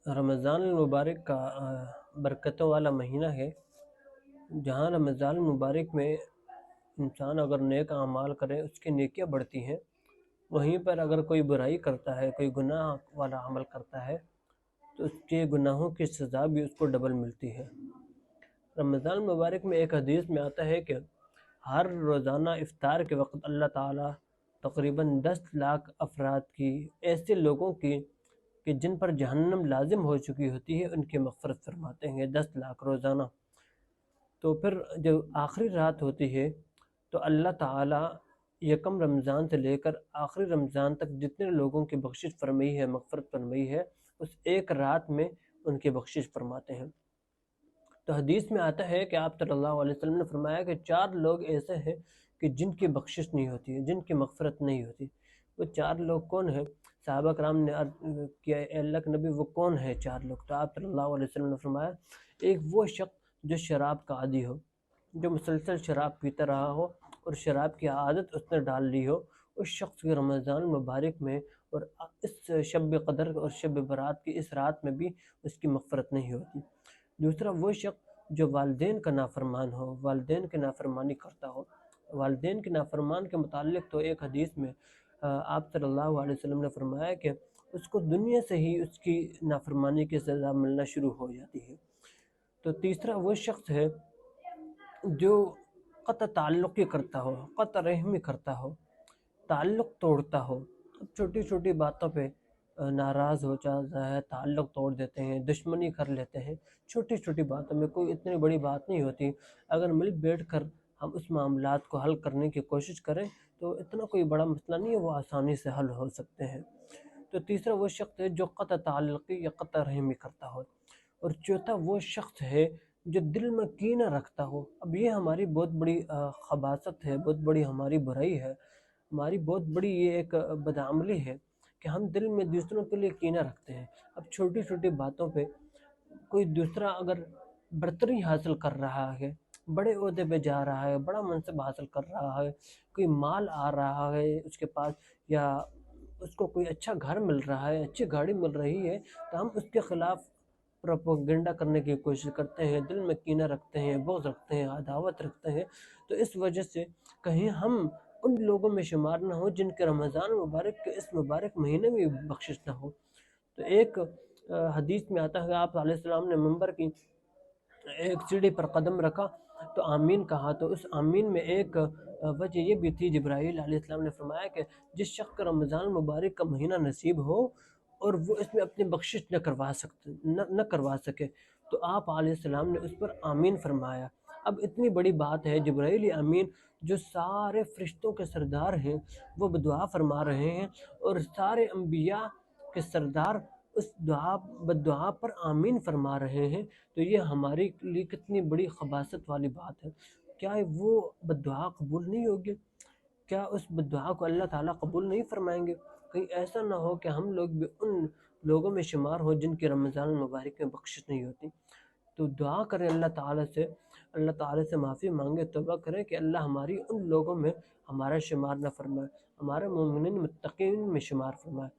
رمضان المبارک کا برکتوں والا مہینہ ہے، جہاں رمضان المبارک میں انسان اگر نیک اعمال کرے اس کی نیکیاں بڑھتی ہیں، وہیں پر اگر کوئی برائی کرتا ہے، کوئی گناہ والا عمل کرتا ہے تو اس کے گناہوں کی سزا بھی اس کو ڈبل ملتی ہے۔ رمضان المبارک میں ایک حدیث میں آتا ہے کہ ہر روزانہ افطار کے وقت اللہ تعالیٰ تقریباً 10 لاکھ افراد کی، ایسے لوگوں کی کہ جن پر جہنم لازم ہو چکی ہوتی ہے، ان کی مغفرت فرماتے ہیں، 10 لاکھ روزانہ۔ تو پھر جو آخری رات ہوتی ہے تو اللہ تعالیٰ یکم رمضان سے لے کر آخری رمضان تک جتنے لوگوں کی بخشش فرمائی ہے، مغفرت فرمائی ہے، اس ایک رات میں ان کی بخشش فرماتے ہیں۔ تو حدیث میں آتا ہے کہ آپ صلی اللہ علیہ وسلم نے فرمایا کہ 4 لوگ ایسے ہیں کہ جن کی بخشش نہیں ہوتی ہے، جن کی مغفرت نہیں ہوتی۔ وہ 4 لوگ کون ہیں؟ صحابہ کرام نے عرض کیا، اے اللہ کے نبی وہ کون ہے 4 لوگ؟ تو آپ صلی اللہ علیہ وسلم نے فرمایا، ایک وہ شخص جو شراب کا عادی ہو، جو مسلسل شراب پیتا رہا ہو اور شراب کی عادت اس نے ڈال لی ہو، اس شخص کی رمضان المبارک میں اور اس شب قدر اور شب برات کی اس رات میں بھی اس کی مغفرت نہیں ہوتی۔ دوسرا وہ شخص جو والدین کا نافرمان ہو، والدین کی نافرمانی کرتا ہو۔ والدین کے نافرمان کے متعلق تو ایک حدیث میں آپ صلی اللہ علیہ وسلم نے فرمایا کہ اس کو دنیا سے ہی اس کی نافرمانی کی سزا ملنا شروع ہو جاتی ہے۔ تو تیسرا وہ شخص ہے جو قطع تعلقی کرتا ہو، قطع رحمی کرتا ہو، تعلق توڑتا ہو، چھوٹی چھوٹی باتوں پہ ناراض ہو جاتا ہے، تعلق توڑ دیتے ہیں، دشمنی کر لیتے ہیں، چھوٹی چھوٹی باتوں میں، کوئی اتنی بڑی بات نہیں ہوتی، اگر مل بیٹھ کر ہم اس معاملات کو حل کرنے کی کوشش کریں تو اتنا کوئی بڑا مسئلہ نہیں ہے، وہ آسانی سے حل ہو سکتے ہیں۔ تو تیسرا وہ شخص ہے جو قطع تعلقی یا قطع رحمی کرتا ہو، اور چوتھا وہ شخص ہے جو دل میں کینہ رکھتا ہو۔ اب یہ ہماری بہت بڑی خباثت ہے، بہت بڑی ہماری برائی ہے، ہماری بہت بڑی یہ ایک بدعملی ہے کہ ہم دل میں دوسروں کے لیے کینہ رکھتے ہیں۔ اب چھوٹی چھوٹی باتوں پہ کوئی دوسرا اگر برتری حاصل کر رہا ہے، بڑے عہدے پہ جا رہا ہے، بڑا منصب حاصل کر رہا ہے، کوئی مال آ رہا ہے اس کے پاس، یا اس کو کوئی اچھا گھر مل رہا ہے، اچھی گاڑی مل رہی ہے، تو ہم اس کے خلاف پروپیگنڈا کرنے کی کوشش کرتے ہیں، دل میں کینہ رکھتے ہیں، بغض رکھتے ہیں، عداوت رکھتے ہیں۔ تو اس وجہ سے کہیں ہم ان لوگوں میں شمار نہ ہو جن کے رمضان مبارک کے اس مبارک مہینے میں بخشش نہ ہو۔ تو ایک حدیث میں آتا ہے کہ آپ علیہ السلام نے منبر کی ایک سیڑھی پر قدم رکھا تو آمین کہا، تو اس آمین میں ایک وجہ یہ بھی تھی، جبرائیل علیہ السلام نے فرمایا کہ جس شخص کا رمضان مبارک کا مہینہ نصیب ہو اور وہ اس میں اپنی بخشش نہ کروا سکے تو آپ علیہ السلام نے اس پر آمین فرمایا۔ اب اتنی بڑی بات ہے، جبرائیل امین جو سارے فرشتوں کے سردار ہیں وہ بدعا فرما رہے ہیں، اور سارے انبیاء کے سردار اس بدعا پر آمین فرما رہے ہیں، تو یہ ہمارے لیے کتنی بڑی خباثت والی بات ہے۔ کیا وہ بدعا قبول نہیں ہوگی؟ کیا اس بدعا کو اللہ تعالیٰ قبول نہیں فرمائیں گے؟ کہیں ایسا نہ ہو کہ ہم لوگ بھی ان لوگوں میں شمار ہو جن کی رمضان المبارک میں بخشش نہیں ہوتی۔ تو دعا کریں اللہ تعالیٰ سے معافی مانگے، توبہ کریں کہ اللہ ہماری ان لوگوں میں ہمارا شمار نہ فرمائے، ہمارے مومنین متقین میں شمار فرمائے۔